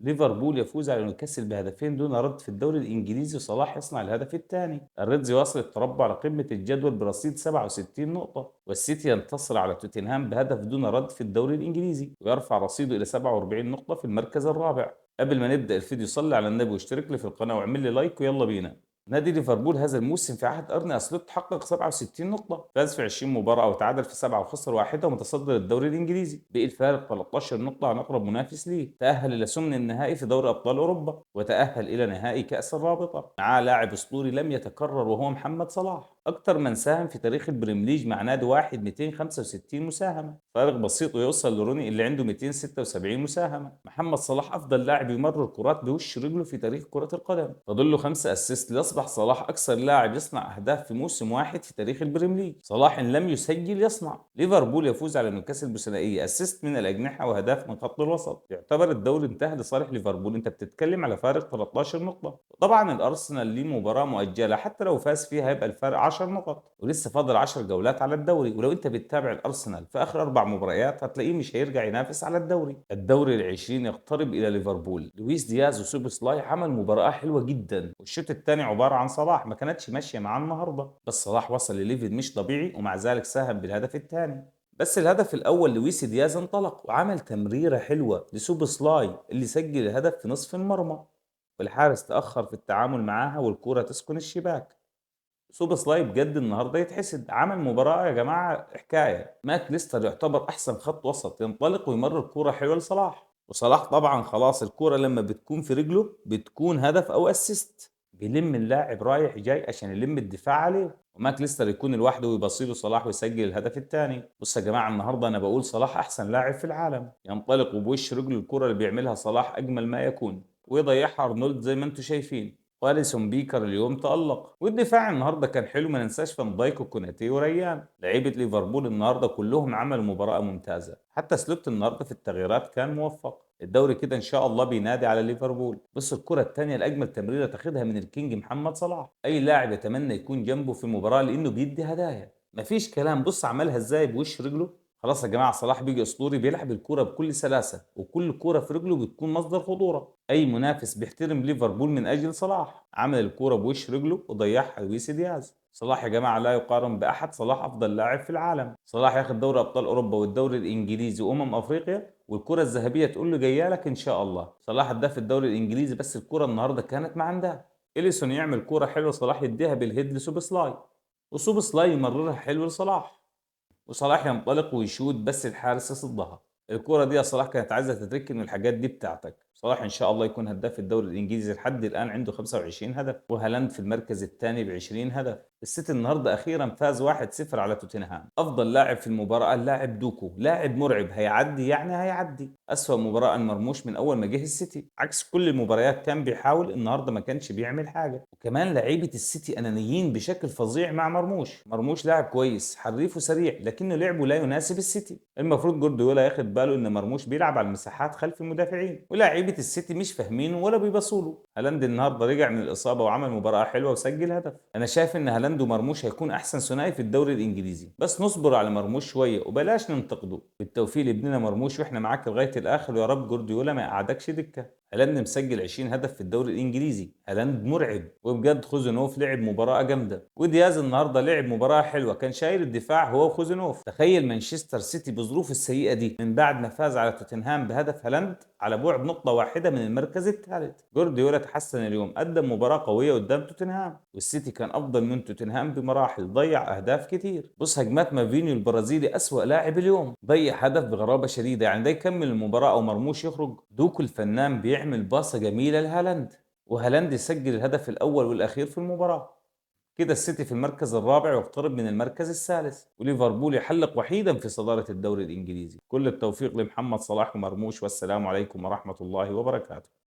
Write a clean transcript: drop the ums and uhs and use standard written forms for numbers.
ليفربول يفوز على نيوكاسل بهدفين دون رد في الدوري الإنجليزي وصلاح يصنع الهدف الثاني. الريدز يواصل التربع على قمة الجدول برصيد 67 نقطة، والسيتي ينتصر على توتنهام بهدف دون رد في الدوري الإنجليزي ويرفع رصيده إلى 47 نقطة في المركز الرابع. قبل ما نبدأ الفيديو صلي على النبي واشترك لي في القناة واعمل لي لايك ويلا بينا. نادي ليفربول هذا الموسم في عهد أرني سلوت حقق 67 نقطة، فاز في 20 مباراة وتعادل في 7 وخسر واحدة ومتصدر الدوري الإنجليزي، بقي الفارق 13 نقطة عن أقرب منافس ليه، تأهل إلى ثمن النهائي في دوري أبطال أوروبا وتأهل إلى نهائي كأس الرابطة، معاه لاعب أسطوري لم يتكرر وهو محمد صلاح، أكتر من ساهم في تاريخ البريمير ليج مع نادي واحد 265 مساهمة، فارق بسيط ويوصل لروني اللي عنده 276 مساهمة. محمد صلاح أفضل لاعب يمرر كرات بوش رجله في تاريخ كرة القدم، فاضل له 5 أسيست ليصبح صلاح أكثر لاعب يصنع أهداف في موسم واحد في تاريخ البريمير ليج. صلاح إن لم يسجل يصنع. ليفربول يفوز على نيوكاسل بثنائية أسيست من الأجنحة وأهداف من خط الوسط، يعتبر الدوري انتهى لصالح ليفربول، أنت بتتكلم على فارق 13 نقطة. طبعا الأرسنال ليه مباراة مؤجلة، حتى لو فاز فيها هيبقى الفارق 10 نقط ولسه فاضل 10 جولات على الدوري، ولو انت بتتابع الارسنال في اخر 4 مباريات هتلاقيه مش هيرجع ينافس على الدوري. الدوري العشرين يقترب الى ليفربول، لويس دياز وسوبوسلاي عمل مباراة حلوة جدا، والشوط الثاني عبارة عن صلاح ما كانتش ماشية معاه النهارده، بس صلاح وصل لليفل مش طبيعي ومع ذلك ساهم بالهدف الثاني. بس الهدف الاول لويس دياز انطلق وعمل تمريرة حلوة لسوبوسلاي اللي سجل الهدف في نصف المرمى، والحارس تأخر في التعامل معاها والكرة تسكن الشباك. سوبوسلاي بجد النهارده يتحسد، عمل مباراة يا جماعة حكاية. ماك ليستر يعتبر أحسن خط وسط، ينطلق ويمرر كورة حلوة لصلاح، وصلاح طبعا خلاص الكورة لما بتكون في رجله بتكون هدف أو أسيست، بيلم اللاعب رايح جاي عشان يلم الدفاع عليه، وماك ليستر يكون لوحده ويبصيله صلاح ويسجل الهدف الثاني. بص يا جماعة النهارده أنا بقول صلاح أحسن لاعب في العالم، ينطلق وبوش رجله الكورة اللي بيعملها صلاح أجمل ما يكون، ويضيعها أرنولد زي ما أنتم شايفين. واليسون بيكر اليوم تألق، والدفاع النهارده كان حلو، ما ننساش فان دايك وكوناتي وريان. لعيبه ليفربول النهارده كلهم عملوا مباراه ممتازه، حتى سلوت النهارده في التغييرات كان موفق. الدوري كده ان شاء الله بينادي على ليفربول. بص الكره الثانيه الاجمل تمريره تاخدها من الكينج محمد صلاح، اي لاعب يتمنى يكون جنبه في المباراه لانه بيدي هدايا مفيش كلام. بص عملها ازاي بوش رجله. خلاص يا جماعه صلاح بيجي اسطوري، بيلعب الكوره بكل سلاسه وكل كوره في رجله بتكون مصدر خطوره، اي منافس بيحترم ليفربول من اجل صلاح. عمل الكوره بوش رجله وضيعها لويس دياز. صلاح يا جماعه لا يقارن باحد، صلاح افضل لاعب في العالم. صلاح ياخد دوري ابطال اوروبا والدوري الانجليزي افريقيا والكره الذهبيه تقول له جايه لك ان شاء الله. صلاح هداف الدوري الانجليزي، بس الكره النهارده كانت ما عندها. اليسون يعمل كوره حلوه صلاح يديها بالهيد لسوبسلاي، وسوبسلاي يمررها حلو لصلاح، وصلاح ينطلق ويشوت بس الحارس يصدها. الكرة دي يا صلاح كانت عايزة تتركن من الحاجات دي بتاعتك. صلاح ان شاء الله يكون هداف الدوري الانجليزي، لحد الان عنده 25 هدف، وهالاند في المركز الثاني ب 20 هدف. السيتي النهارده اخيرا فاز 1-0 على توتنهام. افضل لاعب في المباراة اللاعب دوكو، لاعب مرعب، هيعدي يعني هيعدي. اسوأ مباراة مرموش من اول ما جه السيتي، عكس كل المباريات كان بيحاول، النهارده ما كانش بيعمل حاجة. وكمان لعيبة السيتي انانيين بشكل فظيع مع مرموش لاعب كويس حريف وسريع، لكنه لعبه لا يناسب السيتي. المفروض جوارديولا ياخد باله ان مرموش بيلعب على المساحات خلف المدافعين، ولاعيبه السيتي مش فاهمينه ولا بيبصوا له. هالاند النهارده رجع من الاصابه وعمل مباراه حلوه وسجل هدف. انا شايف ان هالاند ومرموش هيكون احسن ثنائي في الدوري الانجليزي، بس نصبر على مرموش شويه وبلاش ننتقده. بالتوفيق لابننا مرموش واحنا معاك لغايه الاخر، ويا رب جوارديولا ما يقعدكش دكه. هالاند مسجل 20 هدف في الدوري الانجليزي، هالاند مرعب، وبجد خوزنوف لعب مباراه جامده، ودياز النهارده لعب مباراه حلوه، كان شايل الدفاع هو وخوزنوف. تخيل مانشستر سيتي بظروف السيئه دي من بعد ما فاز على توتنهام بهدف هالاند على بعد نقطه واحده من المركز الثالث. جوارديولا تحسن اليوم، قدم مباراه قويه قدام توتنهام، والسيتي كان افضل من توتنهام بمراحل، ضيع اهداف كتير. بص هجمات مافينيو البرازيلي اسوأ لاعب اليوم، ضيع هدف بغرابه شديده، يعني ده يكمل المباراه او مرموش يخرج. دوكو الفنان بيعمل باصه جميله لهالاند، وهالاند يسجل الهدف الاول والاخير في المباراه. كده السيتي في المركز الرابع واقترب من المركز الثالث، وليفربول يحلق وحيدا في صدارة الدوري الإنجليزي. كل التوفيق لمحمد صلاح ومرموش، والسلام عليكم ورحمة الله وبركاته.